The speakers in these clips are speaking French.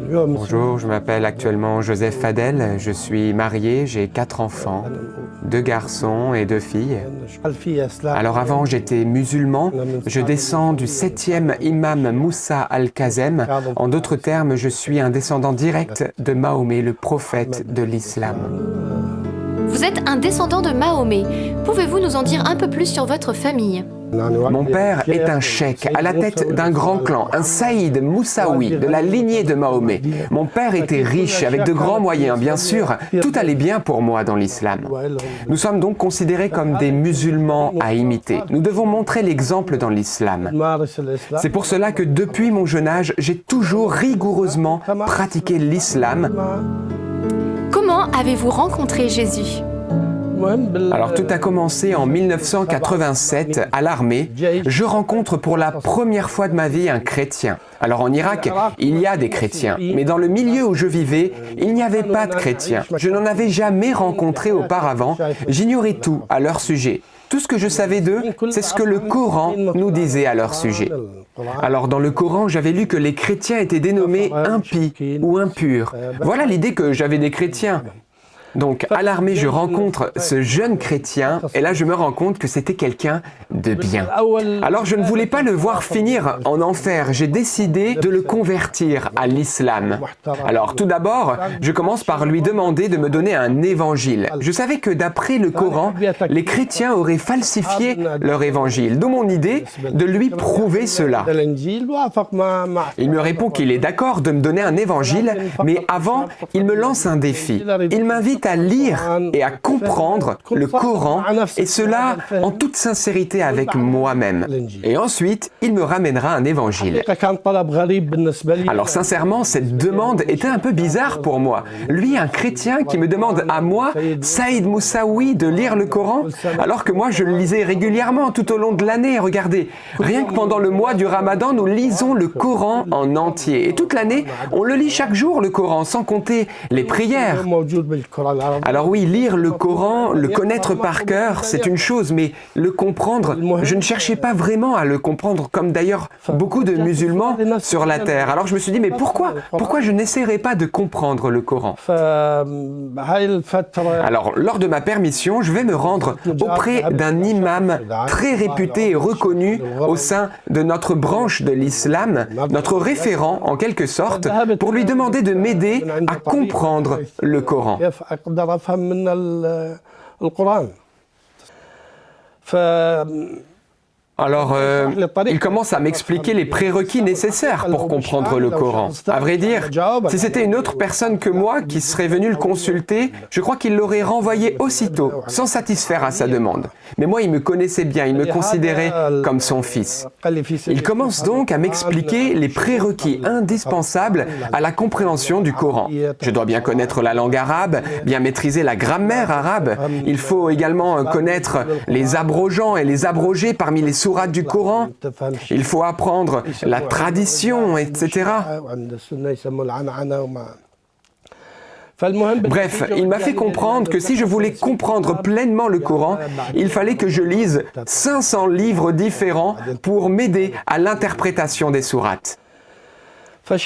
Bonjour, je m'appelle actuellement Joseph Fadel, je suis marié, j'ai 4 enfants, 2 garçons et 2 filles. Alors avant j'étais musulman, je descends du 7e imam Moussa al-Kazem. En d'autres termes, je suis un descendant direct de Mahomet, le prophète de l'islam. Vous êtes un descendant de Mahomet. Pouvez-vous nous en dire un peu plus sur votre famille ? Mon père est un cheikh à la tête d'un grand clan, un Saïd Moussaoui de la lignée de Mahomet. Mon père était riche, avec de grands moyens, bien sûr. Tout allait bien pour moi dans l'islam. Nous sommes donc considérés comme des musulmans à imiter. Nous devons montrer l'exemple dans l'islam. C'est pour cela que depuis mon jeune âge, j'ai toujours rigoureusement pratiqué l'islam. Comment avez-vous rencontré Jésus ? Alors tout a commencé en 1987 à l'armée. Je rencontre pour la première fois de ma vie un chrétien. Alors en Irak, il y a des chrétiens, mais dans le milieu où je vivais, il n'y avait pas de chrétiens. Je n'en avais jamais rencontré auparavant. J'ignorais tout à leur sujet. Tout ce que je savais d'eux, c'est ce que le Coran nous disait à leur sujet. Alors dans le Coran, j'avais lu que les chrétiens étaient dénommés impies ou impurs. Voilà l'idée que j'avais des chrétiens. Donc à l'armée, je rencontre ce jeune chrétien et là je me rends compte que c'était quelqu'un de bien. Alors je ne voulais pas le voir finir en enfer, j'ai décidé de le convertir à l'islam. Alors tout d'abord, je commence par lui demander de me donner un évangile. Je savais que d'après le Coran, les chrétiens auraient falsifié leur évangile, d'où mon idée de lui prouver cela. Il me répond qu'il est d'accord de me donner un évangile, mais avant, il me lance un défi. Il m'invite à lire et à comprendre le Coran, et cela en toute sincérité avec moi-même. Et ensuite, il me ramènera un évangile. Alors sincèrement, cette demande était un peu bizarre pour moi. Lui, un chrétien qui me demande à moi, Saïd Moussaoui, de lire le Coran, alors que moi je le lisais régulièrement tout au long de l'année. Regardez, rien que pendant le mois du Ramadan, nous lisons le Coran en entier. Et toute l'année, on le lit chaque jour, le Coran, sans compter les prières. Alors oui, lire le Coran, le connaître par cœur, c'est une chose, mais le comprendre, je ne cherchais pas vraiment à le comprendre, comme d'ailleurs beaucoup de musulmans sur la terre. Alors je me suis dit, mais pourquoi je n'essaierais pas de comprendre le Coran? Alors, lors de ma permission, je vais me rendre auprès d'un imam très réputé et reconnu au sein de notre branche de l'islam, notre référent en quelque sorte, pour lui demander de m'aider à comprendre le Coran. Alors, il commence à m'expliquer les prérequis nécessaires pour comprendre le Coran. À vrai dire, si c'était une autre personne que moi qui serait venue le consulter, je crois qu'il l'aurait renvoyé aussitôt, sans satisfaire à sa demande. Mais moi, il me connaissait bien, il me considérait comme son fils. Il commence donc à m'expliquer les prérequis indispensables à la compréhension du Coran. Je dois bien connaître la langue arabe, bien maîtriser la grammaire arabe. Il faut également connaître les abrogeants et les abrogés parmi les sourates du Coran. Il faut apprendre la tradition, etc. Bref, il m'a fait comprendre que si je voulais comprendre pleinement le Coran, il fallait que je lise 500 livres différents pour m'aider à l'interprétation des sourates.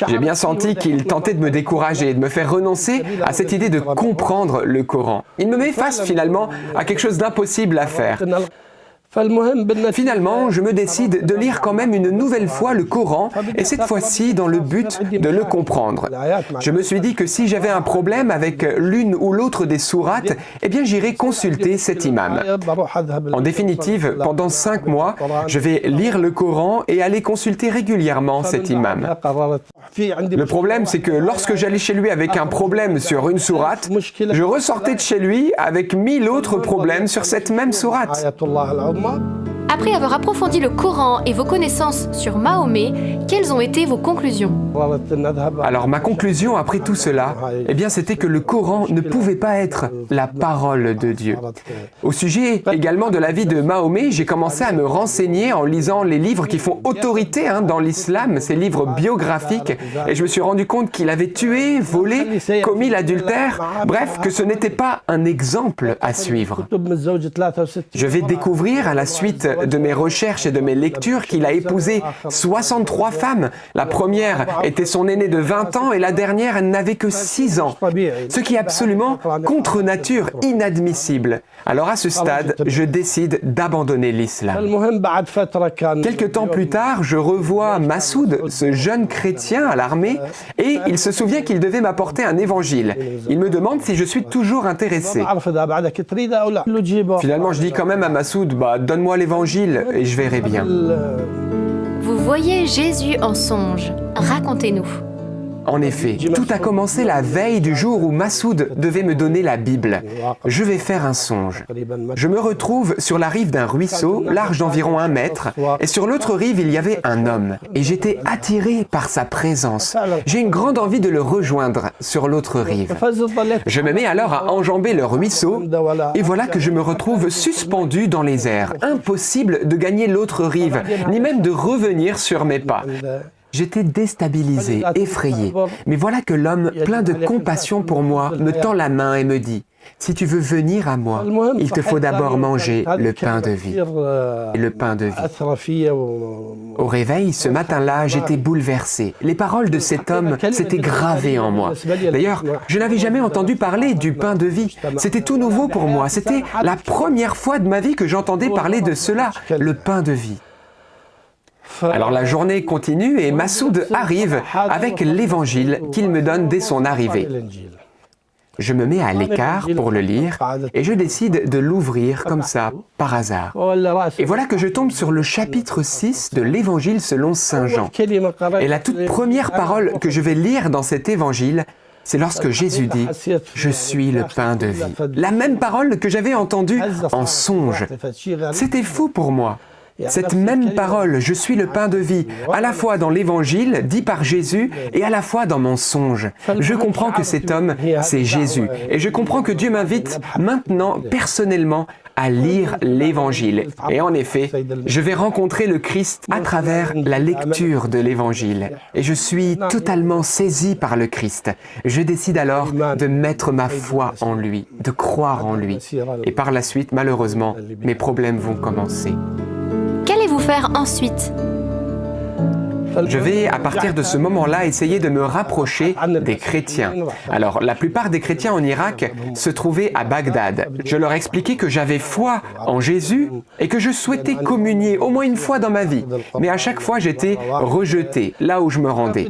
J'ai bien senti qu'il tentait de me décourager et de me faire renoncer à cette idée de comprendre le Coran. Il me met face finalement à quelque chose d'impossible à faire. Finalement, je me décide de lire quand même une nouvelle fois le Coran, et cette fois-ci dans le but de le comprendre. Je me suis dit que si j'avais un problème avec l'une ou l'autre des sourates, eh bien j'irai consulter cet imam. En définitive, pendant 5 mois, je vais lire le Coran et aller consulter régulièrement cet imam. Le problème, c'est que lorsque j'allais chez lui avec un problème sur une sourate, je ressortais de chez lui avec 1000 autres problèmes sur cette même sourate. Après avoir approfondi le Coran et vos connaissances sur Mahomet, quelles ont été vos conclusions? Alors ma conclusion après tout cela, eh bien c'était que le Coran ne pouvait pas être la parole de Dieu. Au sujet également de la vie de Mahomet, j'ai commencé à me renseigner en lisant les livres qui font autorité dans l'islam, ces livres biographiques, et je me suis rendu compte qu'il avait tué, volé, commis l'adultère, bref, que ce n'était pas un exemple à suivre. Je vais découvrir à la suite de mes recherches et de mes lectures qu'il a épousé 63 femmes. La première était son aînée de 20 ans et la dernière, elle n'avait que 6 ans. Ce qui est absolument contre nature, inadmissible. Alors à ce stade, je décide d'abandonner l'islam. Quelque temps plus tard, je revois Massoud, ce jeune chrétien à l'armée, et il se souvient qu'il devait m'apporter un évangile. Il me demande si je suis toujours intéressé. Finalement, je dis quand même à Massoud, donne-moi l'évangile et je verrai bien. Vous voyez Jésus en songe. Racontez-nous. En effet, tout a commencé la veille du jour où Massoud devait me donner la Bible. Je vais faire un songe. Je me retrouve sur la rive d'un ruisseau, large d'environ 1 mètre, et sur l'autre rive, il y avait un homme. Et j'étais attiré par sa présence. J'ai une grande envie de le rejoindre sur l'autre rive. Je me mets alors à enjamber le ruisseau, et voilà que je me retrouve suspendu dans les airs. Impossible de gagner l'autre rive, ni même de revenir sur mes pas. J'étais déstabilisé, effrayé, mais voilà que l'homme, plein de compassion pour moi, me tend la main et me dit « Si tu veux venir à moi, il te faut d'abord manger le pain de vie. » Le pain de vie. Au réveil, ce matin-là, j'étais bouleversé. Les paroles de cet homme s'étaient gravées en moi. D'ailleurs, je n'avais jamais entendu parler du pain de vie. C'était tout nouveau pour moi. C'était la première fois de ma vie que j'entendais parler de cela, le pain de vie. Alors la journée continue et Massoud arrive avec l'évangile qu'il me donne dès son arrivée. Je me mets à l'écart pour le lire et je décide de l'ouvrir comme ça, par hasard. Et voilà que je tombe sur le chapitre 6 de l'évangile selon Saint Jean. Et la toute première parole que je vais lire dans cet évangile, c'est lorsque Jésus dit « Je suis le pain de vie ». La même parole que j'avais entendue en songe. C'était fou pour moi. Cette même parole, je suis le pain de vie, à la fois dans l'évangile, dit par Jésus, et à la fois dans mon songe. Je comprends que cet homme, c'est Jésus. Et je comprends que Dieu m'invite maintenant, personnellement, à lire l'évangile. Et en effet, je vais rencontrer le Christ à travers la lecture de l'évangile. Et je suis totalement saisi par le Christ. Je décide alors de mettre ma foi en lui, de croire en lui. Et par la suite, malheureusement, mes problèmes vont commencer. Qu'allez-vous faire ensuite? Je vais, à partir de ce moment-là, essayer de me rapprocher des chrétiens. Alors, la plupart des chrétiens en Irak se trouvaient à Bagdad. Je leur expliquais que j'avais foi en Jésus et que je souhaitais communier au moins une fois dans ma vie. Mais à chaque fois, j'étais rejeté, là où je me rendais.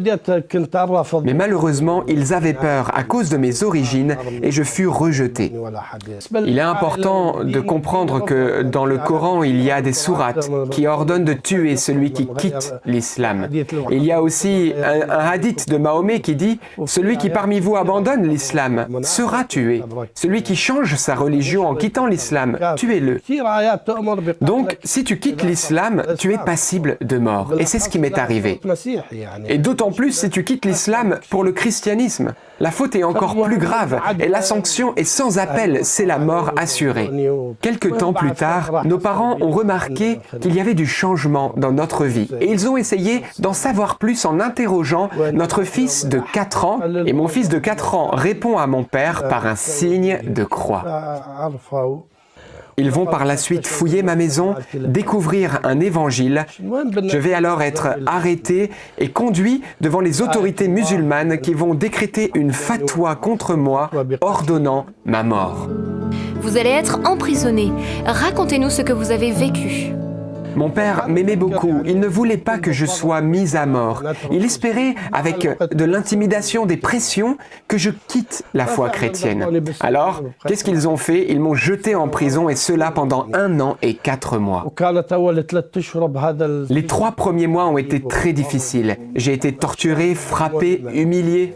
Mais malheureusement, ils avaient peur à cause de mes origines et je fus rejeté. Il est important de comprendre que dans le Coran, il y a des sourates qui ordonnent de tuer celui qui quitte l'islam. Il y a aussi un hadith de Mahomet qui dit « Celui qui parmi vous abandonne l'islam sera tué. Celui qui change sa religion en quittant l'islam, tuez-le. » Donc, si tu quittes l'islam, tu es passible de mort. Et c'est ce qui m'est arrivé. Et d'autant plus si tu quittes l'islam pour le christianisme. La faute est encore plus grave et la sanction est sans appel, c'est la mort assurée. Quelque temps plus tard, nos parents ont remarqué qu'il y avait du changement dans notre vie et ils ont essayé d'en savoir plus en interrogeant notre fils de 4 ans et mon fils de 4 ans répond à mon père par un signe de croix. Ils vont par la suite fouiller ma maison, découvrir un évangile. Je vais alors être arrêté et conduit devant les autorités musulmanes qui vont décréter une fatwa contre moi, ordonnant ma mort. Vous allez être emprisonné. Racontez-nous ce que vous avez vécu. Mon père m'aimait beaucoup, il ne voulait pas que je sois mis à mort. Il espérait, avec de l'intimidation, des pressions, que je quitte la foi chrétienne. Alors, qu'est-ce qu'ils ont fait? Ils m'ont jeté en prison et cela pendant 1 an et 4 mois. Les 3 premiers mois ont été très difficiles. J'ai été torturé, frappé, humilié.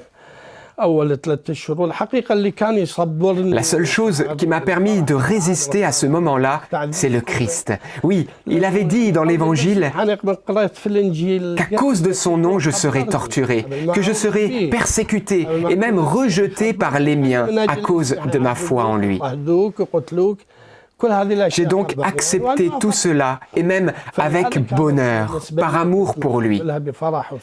La seule chose qui m'a permis de résister à ce moment-là, c'est le Christ. Oui, il avait dit dans l'Évangile qu'à cause de son nom, je serai torturé, que je serai persécuté et même rejeté par les miens à cause de ma foi en lui. J'ai donc accepté tout cela, et même avec bonheur, par amour pour lui.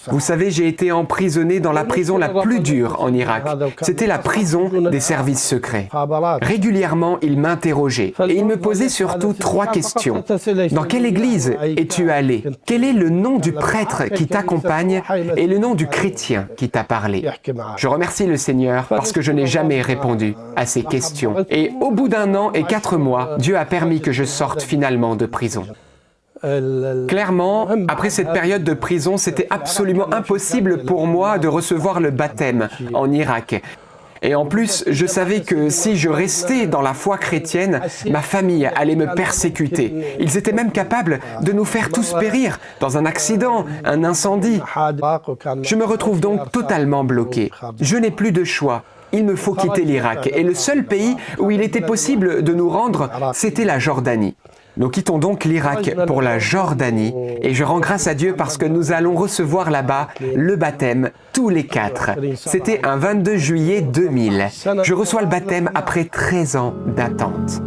Vous savez, j'ai été emprisonné dans la prison la plus dure en Irak. C'était la prison des services secrets. Régulièrement, il m'interrogeait, et il me posait surtout 3 questions. Dans quelle église es-tu allé? Quel est le nom du prêtre qui t'accompagne et le nom du chrétien qui t'a parlé? Je remercie le Seigneur parce que je n'ai jamais répondu à ces questions. Et au bout d'1 an et 4 mois, Dieu a permis que je sorte finalement de prison. Clairement, après cette période de prison, c'était absolument impossible pour moi de recevoir le baptême en Irak. Et en plus, je savais que si je restais dans la foi chrétienne, ma famille allait me persécuter. Ils étaient même capables de nous faire tous périr dans un accident, un incendie. Je me retrouve donc totalement bloqué. Je n'ai plus de choix. Il me faut quitter l'Irak. Et le seul pays où il était possible de nous rendre, c'était la Jordanie. Nous quittons donc l'Irak pour la Jordanie et je rends grâce à Dieu parce que nous allons recevoir là-bas le baptême tous les 4. C'était un 22 juillet 2000. Je reçois le baptême après 13 ans d'attente.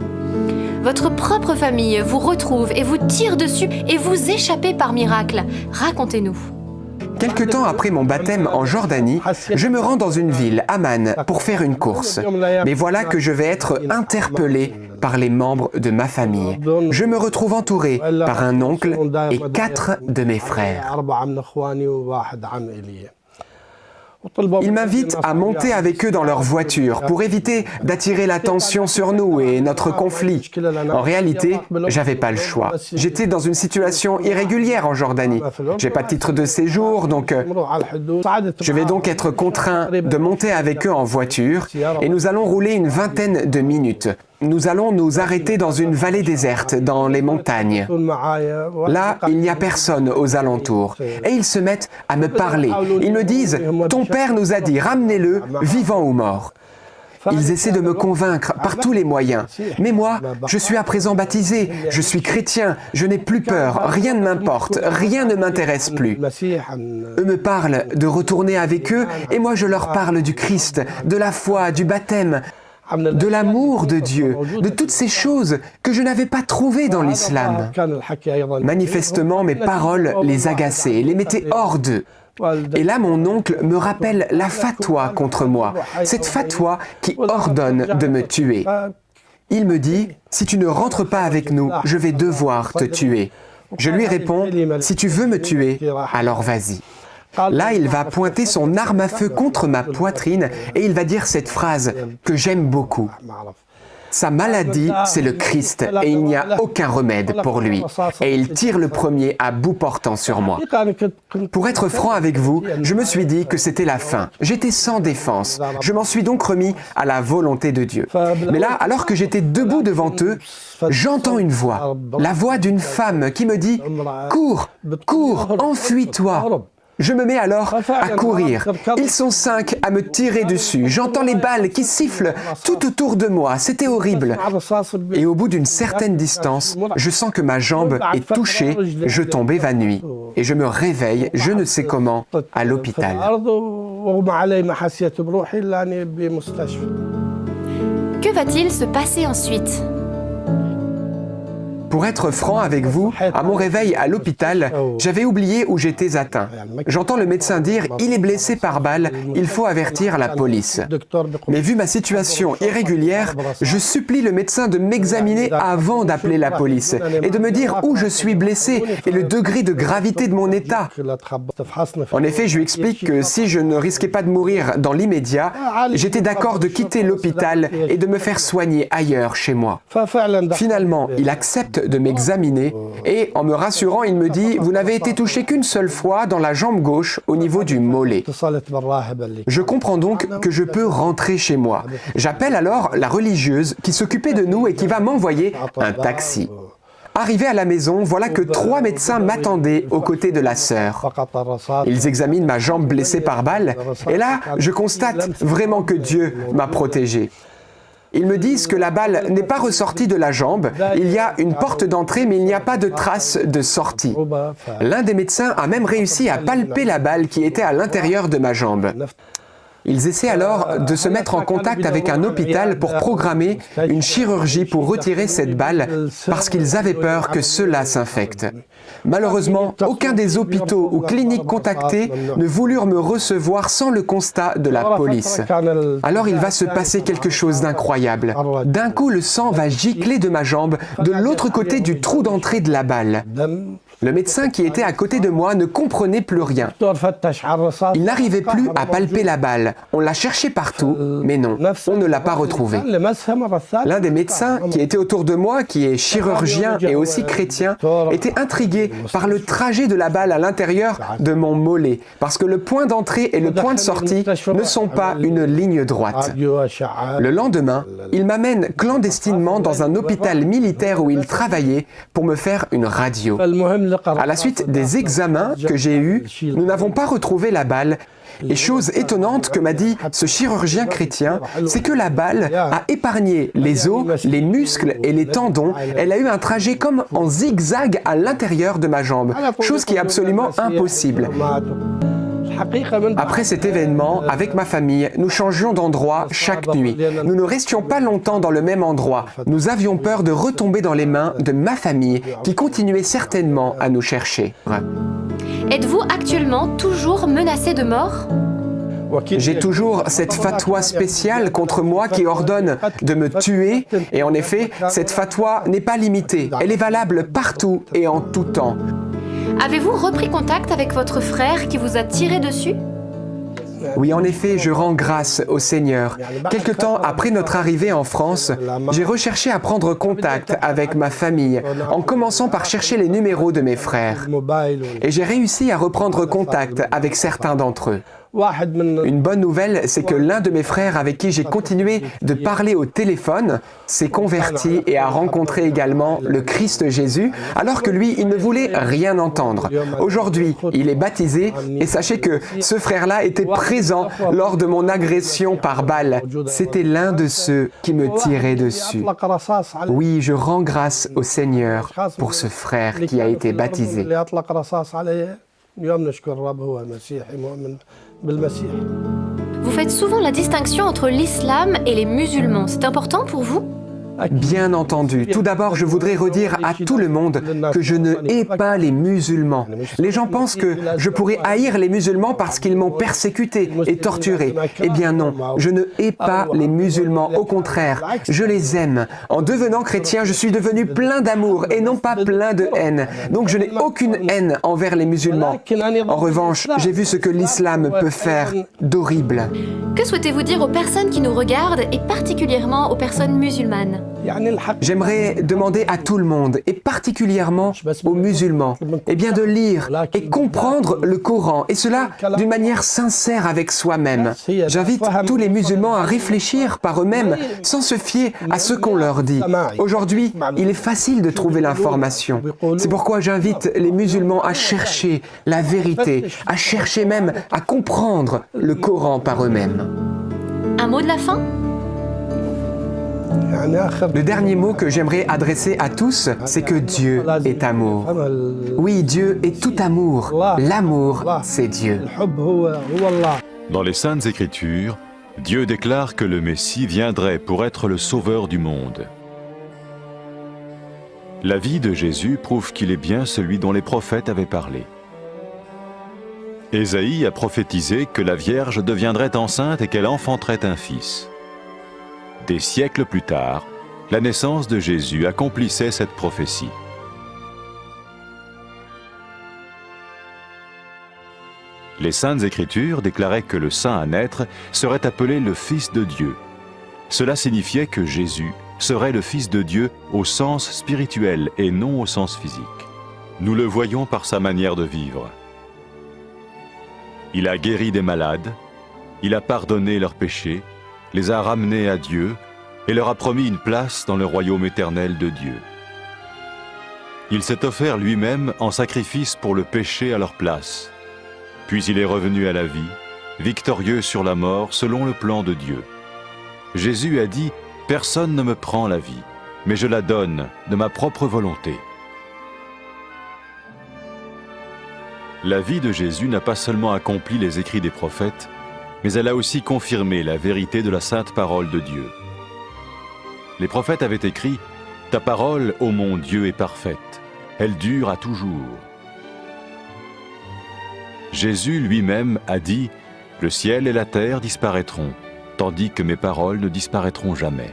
Votre propre famille vous retrouve et vous tire dessus et vous échappez par miracle. Racontez-nous. Quelque temps après mon baptême en Jordanie, je me rends dans une ville, Amman, pour faire une course. Mais voilà que je vais être interpellé par les membres de ma famille. Je me retrouve entouré par un oncle et 4 de mes frères. Ils m'invitent à monter avec eux dans leur voiture pour éviter d'attirer l'attention sur nous et notre conflit. En réalité, j'avais pas le choix. J'étais dans une situation irrégulière en Jordanie. J'ai pas de titre de séjour, donc je vais donc être contraint de monter avec eux en voiture et nous allons rouler une vingtaine de minutes. Nous allons nous arrêter dans une vallée déserte, dans les montagnes. Là, il n'y a personne aux alentours. Et ils se mettent à me parler. Ils me disent « Ton père nous a dit, ramenez-le, vivant ou mort ». Ils essaient de me convaincre par tous les moyens. Mais moi, je suis à présent baptisé, je suis chrétien, je n'ai plus peur, rien ne m'importe, rien ne m'intéresse plus. Eux me parlent de retourner avec eux et moi je leur parle du Christ, de la foi, du baptême, de l'amour de Dieu, de toutes ces choses que je n'avais pas trouvées dans l'islam. Manifestement, mes paroles les agaçaient, les mettaient hors d'eux. Et là, mon oncle me rappelle la fatwa contre moi, cette fatwa qui ordonne de me tuer. Il me dit, si tu ne rentres pas avec nous, je vais devoir te tuer. Je lui réponds, si tu veux me tuer, alors vas-y. Là, il va pointer son arme à feu contre ma poitrine et il va dire cette phrase que j'aime beaucoup. Sa maladie, c'est le Christ et il n'y a aucun remède pour lui. Et il tire le premier à bout portant sur moi. Pour être franc avec vous, je me suis dit que c'était la fin. J'étais sans défense. Je m'en suis donc remis à la volonté de Dieu. Mais là, alors que j'étais debout devant eux, j'entends une voix. La voix d'une femme qui me dit « Cours, cours, enfuis-toi ». Je me mets alors à courir. Ils sont 5 à me tirer dessus. J'entends les balles qui sifflent tout autour de moi. C'était horrible. Et au bout d'une certaine distance, je sens que ma jambe est touchée. Je tombe évanoui. Et je me réveille, je ne sais comment, à l'hôpital. Que va-t-il se passer ensuite ? Pour être franc avec vous, à mon réveil à l'hôpital, j'avais oublié où j'étais atteint. J'entends le médecin dire « Il est blessé par balle, il faut avertir la police ». Mais vu ma situation irrégulière, je supplie le médecin de m'examiner avant d'appeler la police et de me dire où je suis blessé et le degré de gravité de mon état. En effet, je lui explique que si je ne risquais pas de mourir dans l'immédiat, j'étais d'accord de quitter l'hôpital et de me faire soigner ailleurs chez moi. Finalement, il accepte de m'examiner et en me rassurant, il me dit « Vous n'avez été touché qu'une seule fois dans la jambe gauche au niveau du mollet ». Je comprends donc que je peux rentrer chez moi. J'appelle alors la religieuse qui s'occupait de nous et qui va m'envoyer un taxi. Arrivé à la maison, voilà que 3 médecins m'attendaient aux côtés de la sœur. Ils examinent ma jambe blessée par balle et là, je constate vraiment que Dieu m'a protégé. Ils me disent que la balle n'est pas ressortie de la jambe, il y a une porte d'entrée mais il n'y a pas de trace de sortie. L'un des médecins a même réussi à palper la balle qui était à l'intérieur de ma jambe. Ils essaient alors de se mettre en contact avec un hôpital pour programmer une chirurgie pour retirer cette balle parce qu'ils avaient peur que cela s'infecte. Malheureusement, aucun des hôpitaux ou cliniques contactés ne voulurent me recevoir sans le constat de la police. Alors il va se passer quelque chose d'incroyable. D'un coup, le sang va gicler de ma jambe de l'autre côté du trou d'entrée de la balle. Le médecin qui était à côté de moi ne comprenait plus rien. Il n'arrivait plus à palper la balle. On l'a cherché partout, mais non, on ne l'a pas retrouvée. L'un des médecins qui était autour de moi, qui est chirurgien et aussi chrétien, était intrigué par le trajet de la balle à l'intérieur de mon mollet, parce que le point d'entrée et le point de sortie ne sont pas une ligne droite. Le lendemain, il m'amène clandestinement dans un hôpital militaire où il travaillait pour me faire une radio. À la suite des examens que j'ai eus, nous n'avons pas retrouvé la balle. Et chose étonnante que m'a dit ce chirurgien chrétien, c'est que la balle a épargné les os, les muscles et les tendons. Elle a eu un trajet comme en zigzag à l'intérieur de ma jambe, chose qui est absolument impossible. Après cet événement, avec ma famille, nous changions d'endroit chaque nuit. Nous ne restions pas longtemps dans le même endroit. Nous avions peur de retomber dans les mains de ma famille, qui continuait certainement à nous chercher. Êtes-vous actuellement toujours menacé de mort ? J'ai toujours cette fatwa spéciale contre moi qui ordonne de me tuer. Et en effet, cette fatwa n'est pas limitée. Elle est valable partout et en tout temps. Avez-vous repris contact avec votre frère qui vous a tiré dessus ? Oui, en effet, je rends grâce au Seigneur. Quelque temps après notre arrivée en France, j'ai recherché à prendre contact avec ma famille, en commençant par chercher les numéros de mes frères. Et j'ai réussi à reprendre contact avec certains d'entre eux. Une bonne nouvelle, c'est que l'un de mes frères avec qui j'ai continué de parler au téléphone s'est converti et a rencontré également le Christ Jésus, alors que lui, il ne voulait rien entendre. Aujourd'hui, il est baptisé et sachez que ce frère-là était présent lors de mon agression par balle. C'était l'un de ceux qui me tiraient dessus. Oui, je rends grâce au Seigneur pour ce frère qui a été baptisé. Vous faites souvent la distinction entre l'islam et les musulmans. C'est important pour vous ? Bien entendu. Tout d'abord, je voudrais redire à tout le monde que je ne hais pas les musulmans. Les gens pensent que je pourrais haïr les musulmans parce qu'ils m'ont persécuté et torturé. Eh bien non, je ne hais pas les musulmans. Au contraire, je les aime. En devenant chrétien, je suis devenu plein d'amour et non pas plein de haine. Donc je n'ai aucune haine envers les musulmans. En revanche, j'ai vu ce que l'islam peut faire d'horrible. Que souhaitez-vous dire aux personnes qui nous regardent et particulièrement aux personnes musulmanes ? J'aimerais demander à tout le monde, et particulièrement aux musulmans, eh bien de lire et comprendre le Coran, et cela d'une manière sincère avec soi-même. J'invite tous les musulmans à réfléchir par eux-mêmes, sans se fier à ce qu'on leur dit. Aujourd'hui, il est facile de trouver l'information. C'est pourquoi j'invite les musulmans à chercher la vérité, à chercher même à comprendre le Coran par eux-mêmes. Un mot de la fin ? Le dernier mot que j'aimerais adresser à tous, c'est que Dieu est amour. Oui, Dieu est tout amour. L'amour, c'est Dieu. Dans les Saintes Écritures, Dieu déclare que le Messie viendrait pour être le sauveur du monde. La vie de Jésus prouve qu'il est bien celui dont les prophètes avaient parlé. Ésaïe a prophétisé que la Vierge deviendrait enceinte et qu'elle enfanterait un fils. Des siècles plus tard, la naissance de Jésus accomplissait cette prophétie. Les Saintes Écritures déclaraient que le saint à naître serait appelé le Fils de Dieu. Cela signifiait que Jésus serait le Fils de Dieu au sens spirituel et non au sens physique. Nous le voyons par sa manière de vivre. Il a guéri des malades, il a pardonné leurs péchés, les a ramenés à Dieu et leur a promis une place dans le royaume éternel de Dieu. Il s'est offert lui-même en sacrifice pour le péché à leur place. Puis il est revenu à la vie, victorieux sur la mort selon le plan de Dieu. Jésus a dit « Personne ne me prend la vie, mais je la donne de ma propre volonté. » La vie de Jésus n'a pas seulement accompli les écrits des prophètes, mais elle a aussi confirmé la vérité de la sainte parole de Dieu. Les prophètes avaient écrit « Ta parole, ô mon Dieu, est parfaite, elle dure à toujours. » Jésus lui-même a dit « Le ciel et la terre disparaîtront, tandis que mes paroles ne disparaîtront jamais. »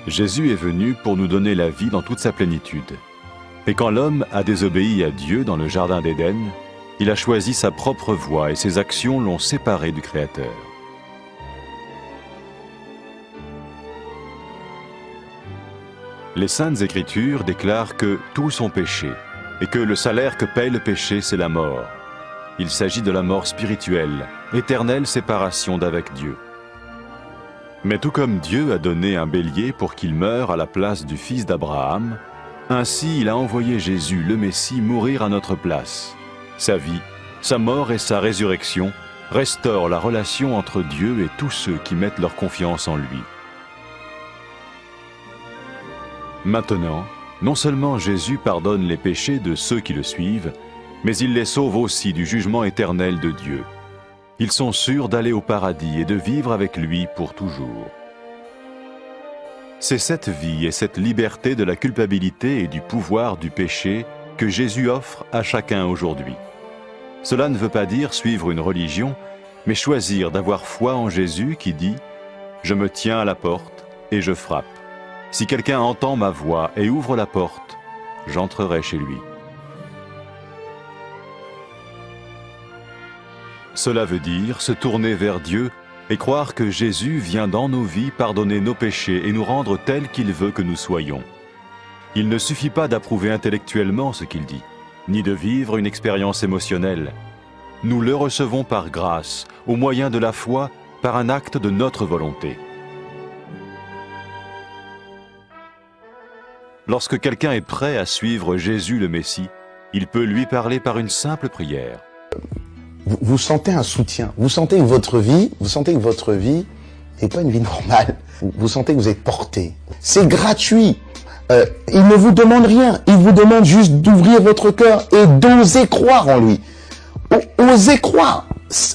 Jésus est venu pour nous donner la vie dans toute sa plénitude. Et quand l'homme a désobéi à Dieu dans le jardin d'Éden, il a choisi sa propre voie et ses actions l'ont séparé du Créateur. Les Saintes Écritures déclarent que tous ont péché et que le salaire que paye le péché, c'est la mort. Il s'agit de la mort spirituelle, éternelle séparation d'avec Dieu. Mais tout comme Dieu a donné un bélier pour qu'il meure à la place du fils d'Abraham, ainsi il a envoyé Jésus, le Messie, mourir à notre place. Sa vie, sa mort et sa résurrection restaurent la relation entre Dieu et tous ceux qui mettent leur confiance en lui. Maintenant, non seulement Jésus pardonne les péchés de ceux qui le suivent, mais il les sauve aussi du jugement éternel de Dieu. Ils sont sûrs d'aller au paradis et de vivre avec lui pour toujours. C'est cette vie et cette liberté de la culpabilité et du pouvoir du péché que Jésus offre à chacun aujourd'hui. Cela ne veut pas dire suivre une religion, mais choisir d'avoir foi en Jésus qui dit « Je me tiens à la porte et je frappe. Si quelqu'un entend ma voix et ouvre la porte, j'entrerai chez lui. » Cela veut dire se tourner vers Dieu et croire que Jésus vient dans nos vies pardonner nos péchés et nous rendre tels qu'il veut que nous soyons. Il ne suffit pas d'approuver intellectuellement ce qu'il dit, ni de vivre une expérience émotionnelle. Nous le recevons par grâce, au moyen de la foi, par un acte de notre volonté. Lorsque quelqu'un est prêt à suivre Jésus le Messie, il peut lui parler par une simple prière. Vous sentez un soutien, vous sentez que votre vie n'est pas une vie normale. Vous sentez que vous êtes porté. C'est gratuit. Il ne vous demande rien. Il vous demande juste d'ouvrir votre cœur et d'oser croire en lui. Osez croire.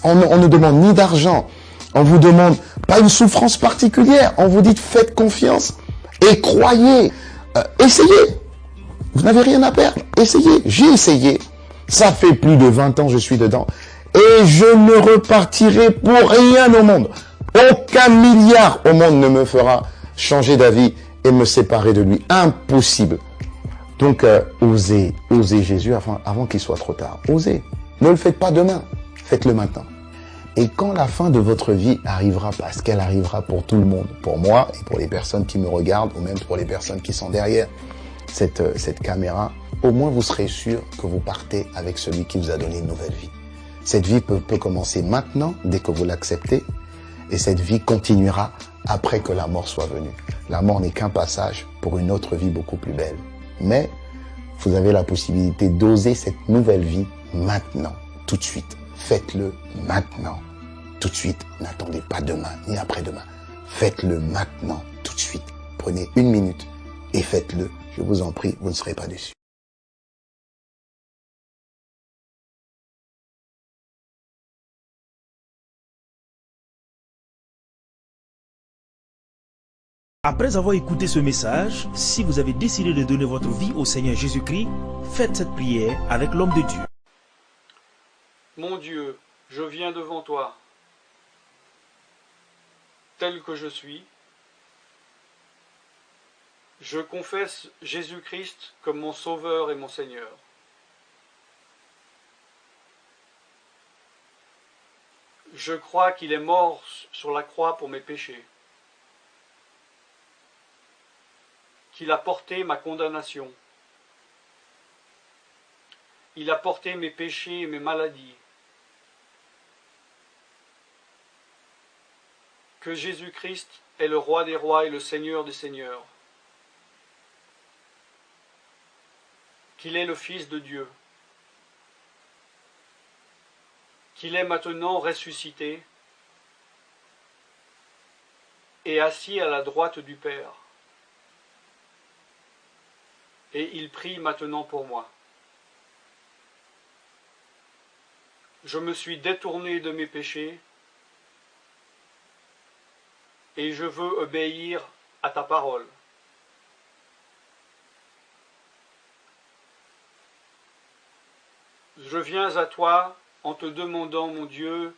On ne demande ni d'argent. On vous demande pas une souffrance particulière. On vous dit faites confiance et croyez. Essayez. Vous n'avez rien à perdre. Essayez. J'ai essayé. Ça fait plus de 20 ans que je suis dedans. Et je ne repartirai pour rien au monde. Aucun milliard au monde ne me fera changer d'avis et me séparer de lui. Impossible. Donc, osez Jésus avant qu'il soit trop tard. Osez. Ne le faites pas demain. Faites-le maintenant. Et quand la fin de votre vie arrivera, parce qu'elle arrivera pour tout le monde, pour moi et pour les personnes qui me regardent, ou même pour les personnes qui sont derrière cette caméra, au moins vous serez sûr que vous partez avec celui qui vous a donné une nouvelle vie. Cette vie peut commencer maintenant, dès que vous l'acceptez, et cette vie continuera après que la mort soit venue. La mort n'est qu'un passage pour une autre vie beaucoup plus belle. Mais vous avez la possibilité d'oser cette nouvelle vie maintenant, tout de suite. Faites-le maintenant, tout de suite. N'attendez pas demain, ni après-demain. Faites-le maintenant, tout de suite. Prenez 1 minute et faites-le. Je vous en prie, vous ne serez pas déçus. Après avoir écouté ce message, si vous avez décidé de donner votre vie au Seigneur Jésus-Christ, faites cette prière avec l'homme de Dieu. Mon Dieu, je viens devant toi, tel que je suis. Je confesse Jésus-Christ comme mon Sauveur et mon Seigneur. Je crois qu'il est mort sur la croix pour mes péchés, qu'il a porté ma condamnation. Il a porté mes péchés et mes maladies. Que Jésus-Christ est le Roi des rois et le Seigneur des seigneurs. Qu'il est le Fils de Dieu. Qu'il est maintenant ressuscité et assis à la droite du Père. Et il prie maintenant pour moi. Je me suis détourné de mes péchés et je veux obéir à ta parole. Je viens à toi en te demandant, mon Dieu,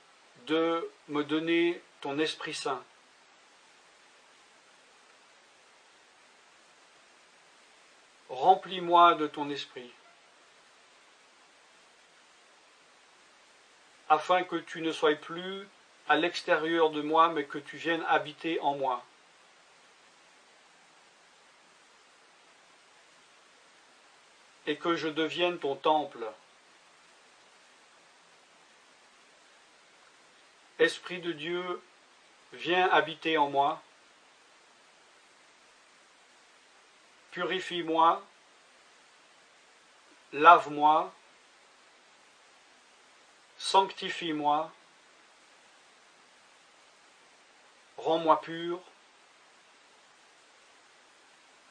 de me donner ton Esprit Saint. Remplis-moi de ton esprit, afin que tu ne sois plus à l'extérieur de moi, mais que tu viennes habiter en moi. Et que je devienne ton temple. Esprit de Dieu, viens habiter en moi. Purifie-moi, lave-moi, sanctifie-moi, rends-moi pur,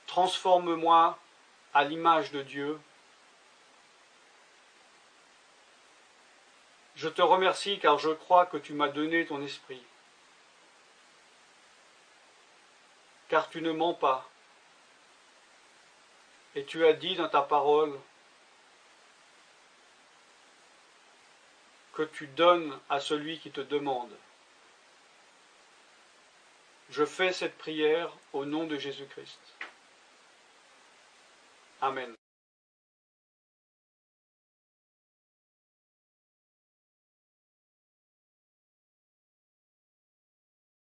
transforme-moi à l'image de Dieu. Je te remercie car je crois que tu m'as donné ton esprit, car tu ne mens pas. Et tu as dit dans ta parole que tu donnes à celui qui te demande. Je fais cette prière au nom de Jésus-Christ. Amen.